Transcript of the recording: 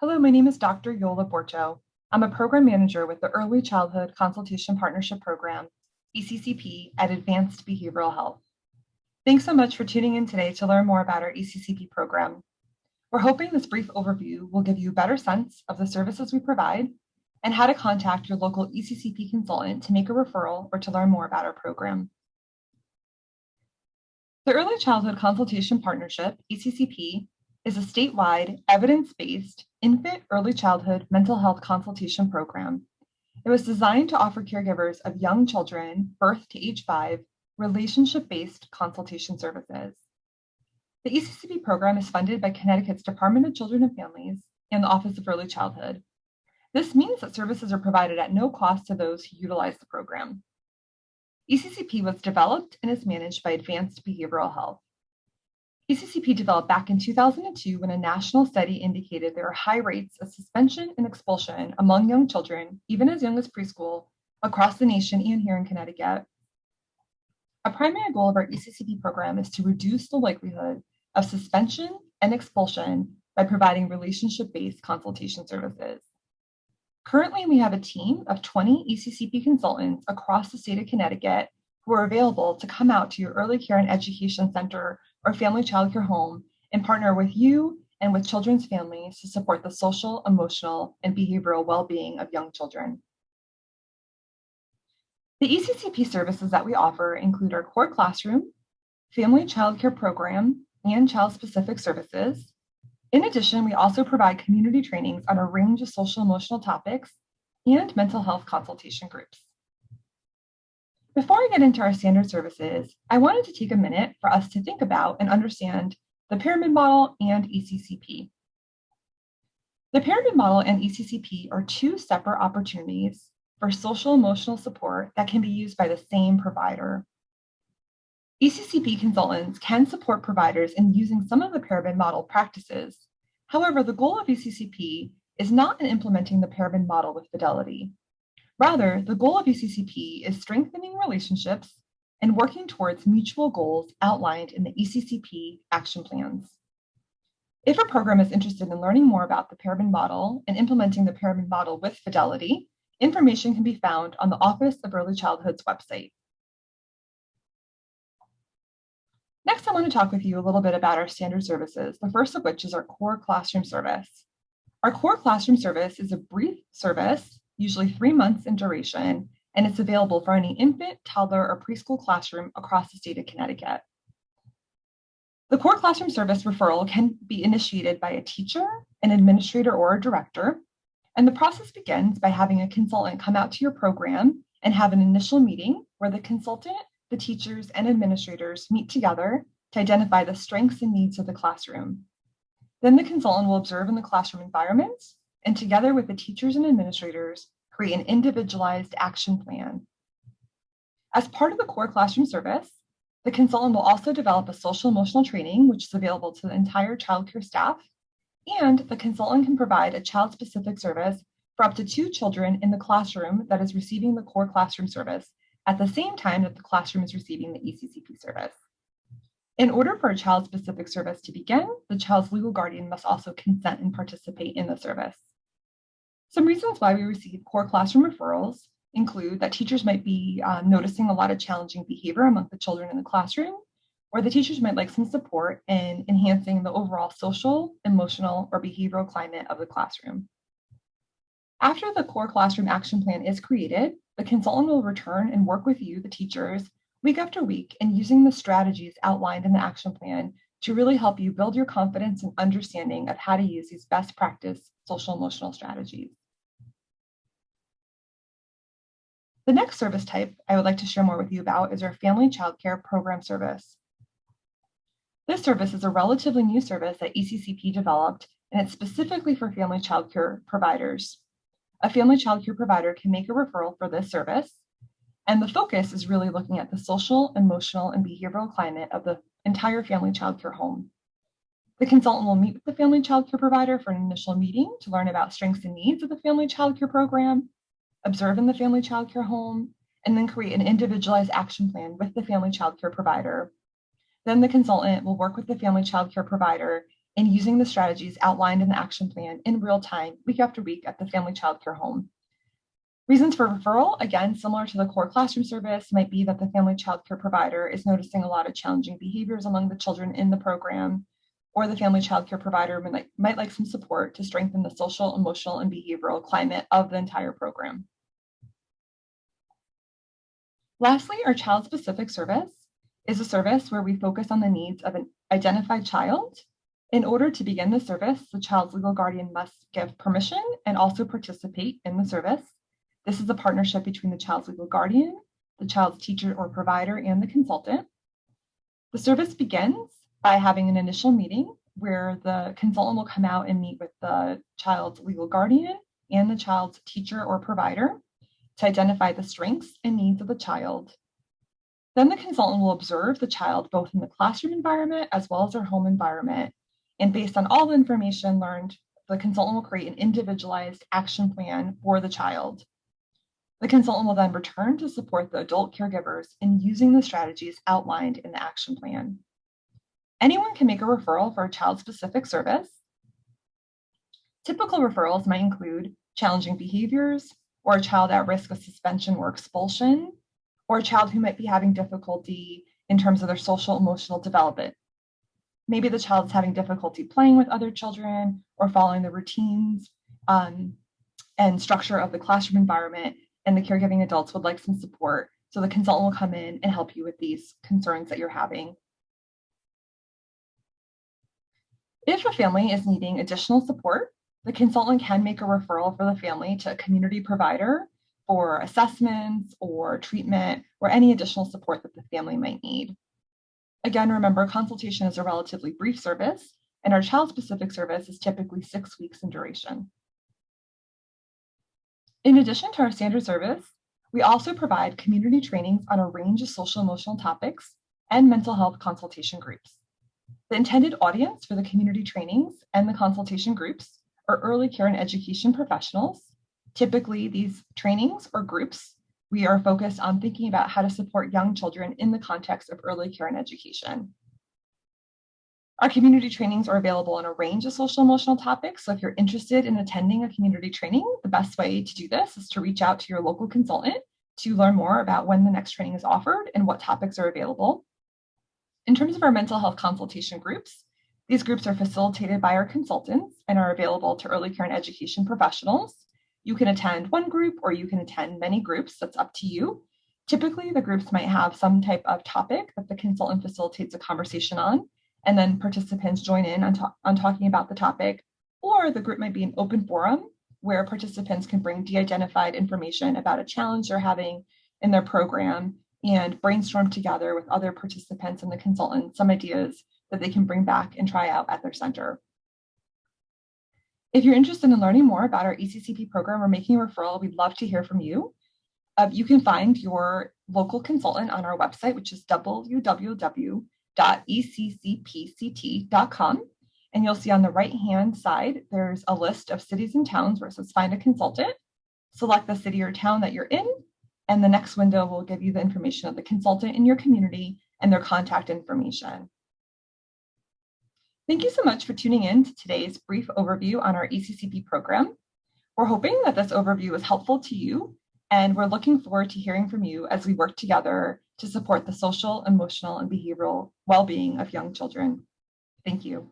Hello, my name is Dr. Yola Borcho. I'm a program manager with the Early Childhood Consultation Partnership Program, ECCP, at Advanced Behavioral Health. Thanks so much for tuning in today to learn more about our ECCP program. We're hoping this brief overview will give you a better sense of the services we provide and how to contact your local ECCP consultant to make a referral or to learn more about our program. The Early Childhood Consultation Partnership, ECCP, is a statewide, evidence-based infant early childhood mental health consultation program. It was designed to offer caregivers of young children, birth to age 5, relationship-based consultation services. The ECCP program is funded by Connecticut's Department of Children and Families and the Office of Early Childhood. This means that services are provided at no cost to those who utilize the program. ECCP was developed and is managed by Advanced Behavioral Health. ECCP developed back in 2002 when a national study indicated there are high rates of suspension and expulsion among young children, even as young as preschool, across the nation and here in Connecticut. A primary goal of our ECCP program is to reduce the likelihood of suspension and expulsion by providing relationship-based consultation services. Currently, we have a team of 20 ECCP consultants across the state of Connecticut who are available to come out to your early care and education center or family child care home and partner with you and with children's families to support the social, emotional, and behavioral well-being of young children. The ECCP services that we offer include our core classroom, family child care program, and child-specific services. In addition, we also provide community trainings on a range of social emotional topics and mental health consultation groups. Before I get into our standard services, I wanted to take a minute for us to think about and understand the pyramid model and ECCP. The pyramid model and ECCP are two separate opportunities for social emotional support that can be used by the same provider. ECCP consultants can support providers in using some of the pyramid model practices. However, the goal of ECCP is not in implementing the pyramid model with fidelity. Rather, the goal of ECCP is strengthening relationships and working towards mutual goals outlined in the ECCP action plans. If a program is interested in learning more about the pyramid model and implementing the pyramid model with fidelity, information can be found on the Office of Early Childhood's website. Next, I want to talk with you a little bit about our standard services, the first of which is our core classroom service. Our core classroom service is a brief service, usually 3 months in duration, and it's available for any infant, toddler, or preschool classroom across the state of Connecticut. The core classroom service referral can be initiated by a teacher, an administrator, or a director, and the process begins by having a consultant come out to your program and have an initial meeting where the consultant, the teachers, and administrators meet together to identify the strengths and needs of the classroom. Then the consultant will observe in the classroom environment and together with the teachers and administrators, create an individualized action plan. As part of the core classroom service, the consultant will also develop a social emotional training, which is available to the entire childcare staff, and the consultant can provide a child-specific service for up to 2 children in the classroom that is receiving the core classroom service at the same time that the classroom is receiving the ECCP service. In order for a child-specific service to begin, the child's legal guardian must also consent and participate in the service. Some reasons why we receive core classroom referrals include that teachers might be noticing a lot of challenging behavior among the children in the classroom, or the teachers might like some support in enhancing the overall social, emotional, or behavioral climate of the classroom. After the core classroom action plan is created, the consultant will return and work with you, the teachers, week after week, in using the strategies outlined in the action plan to really help you build your confidence and understanding of how to use these best practice social emotional strategies. The next service type I would like to share more with you about is our family childcare program service. This service is a relatively new service that ECCP developed, and it's specifically for family childcare providers. A family childcare provider can make a referral for this service, and the focus is really looking at the social, emotional, and behavioral climate of the entire family childcare home. The consultant will meet with the family childcare provider for an initial meeting to learn about strengths and needs of the family childcare program, observe in the family childcare home, and then create an individualized action plan with the family childcare provider. Then the consultant will work with the family childcare provider and using the strategies outlined in the action plan in real time, week after week at the family childcare home. Reasons for referral, again, similar to the core classroom service, might be that the family childcare provider is noticing a lot of challenging behaviors among the children in the program, or the family childcare provider might like some support to strengthen the social, emotional, and behavioral climate of the entire program. Lastly, our child-specific service is a service where we focus on the needs of an identified child. In order to begin the service, the child's legal guardian must give permission and also participate in the service. This is a partnership between the child's legal guardian, the child's teacher or provider, and the consultant. The service begins by having an initial meeting where the consultant will come out and meet with the child's legal guardian and the child's teacher or provider to identify the strengths and needs of the child. Then the consultant will observe the child both in the classroom environment as well as their home environment. And based on all the information learned, the consultant will create an individualized action plan for the child. The consultant will then return to support the adult caregivers in using the strategies outlined in the action plan. Anyone can make a referral for a child-specific service. Typical referrals might include challenging behaviors, or a child at risk of suspension or expulsion, or a child who might be having difficulty in terms of their social emotional development. Maybe the child's having difficulty playing with other children or following the routines and structure of the classroom environment, and the caregiving adults would like some support. So the consultant will come in and help you with these concerns that you're having. If a family is needing additional support, the consultant can make a referral for the family to a community provider for assessments or treatment or any additional support that the family might need. Again, remember, consultation is a relatively brief service, and our child-specific service is typically 6 weeks in duration. In addition to our standard service, we also provide community trainings on a range of social emotional topics and mental health consultation groups. The intended audience for the community trainings and the consultation groups are early care and education professionals. Typically, these trainings or groups, we are focused on thinking about how to support young children in the context of early care and education. Our community trainings are available on a range of social emotional topics. So if you're interested in attending a community training, the best way to do this is to reach out to your local consultant to learn more about when the next training is offered and what topics are available. In terms of our mental health consultation groups, these groups are facilitated by our consultants and are available to early care and education professionals. You can attend one group or you can attend many groups. That's up to you. Typically, the groups might have some type of topic that the consultant facilitates a conversation on, and then participants join in on talking about the topic, or the group might be an open forum where participants can bring de-identified information about a challenge they're having in their program and brainstorm together with other participants and the consultant some ideas that they can bring back and try out at their center. If you're interested in learning more about our ECCP program or making a referral, we'd love to hear from you. You can find your local consultant on our website, which is www.eccpct.com. And you'll see on the right-hand side, there's a list of cities and towns where it says find a consultant. Select the city or town that you're in, and the next window will give you the information of the consultant in your community and their contact information. Thank you so much for tuning in to today's brief overview on our ECCP program. We're hoping that this overview was helpful to you, and we're looking forward to hearing from you as we work together to support the social, emotional, and behavioral well-being of young children. Thank you.